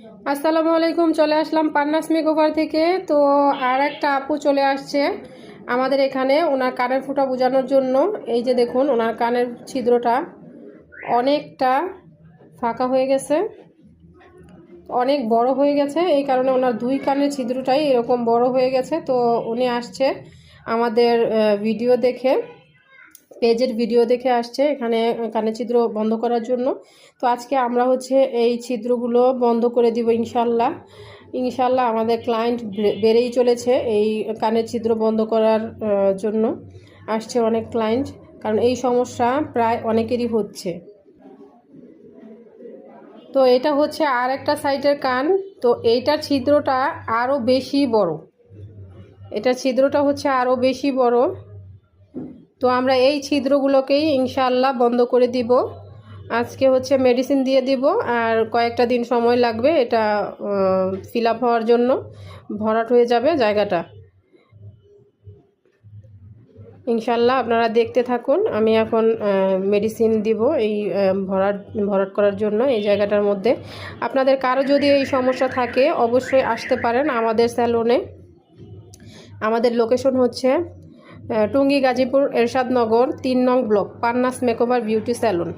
আসসালামু আলাইকুম। চলে আসলাম পান্নাস মেকওভার থেকে। তো আর একটা আপু চলে আসছে আমাদের এখানে ওনার কানের ফুটা বোঝানোর জন্য। এই যে দেখুন, ওনার কানের ছিদ্রটা অনেকটা ফাঁকা হয়ে গেছে, অনেক বড় হয়ে গেছে। এই কারণে ওনার দুই কানের ছিদ্রটাই এরকম বড় হয়ে গেছে। তো উনি আসছে আমাদের ভিডিও দেখে, পেজের ভিডিও দেখে আসছে এখানে কানের ছিদ্র বন্ধ করার জন্য। তো আজকে আমরা এই ছিদ্রগুলো বন্ধ করে দিব ইনশাল্লাহ। ইনশাল্লাহ আমাদের ক্লায়েন্ট বেড়েই চলেছে এই কানের ছিদ্র বন্ধ করার জন্য। আসছে অনেক ক্লায়েন্ট, কারণ এই সমস্যা প্রায় অনেকেরই হচ্ছে। তো এটা হচ্ছে আর একটা সাইডের কান। তো এইটার ছিদ্রটা আরও বেশি বড়, এটার ছিদ্রটা হচ্ছে আরও বেশি বড়। তো আমরা এই ছিদ্রগুলোকেই ইনশাআল্লাহ বন্ধ করে দিব। আজকে মেডিসিন দিয়ে দিব, আর কয়েকটা দিন সময় লাগবে এটা ফিল আপ হওয়ার জন্য, ভরাট হয়ে যাবে জায়গাটা। ইনশাআল্লাহ আপনারা দেখতে থাকুন। আমি এখন মেডিসিন দিব এই ভরাট করার জন্য এই জায়গাটার মধ্যে। আপনাদের কারো যদি এই সমস্যা থাকে অবশ্যই আসতে পারেন আমাদের স্যালনে। আমাদের লোকেশন হচ্ছে টুঙ্গি, গাজীপুর, এরশাদনগর 3 নং block, Panna's makeover beauty salon.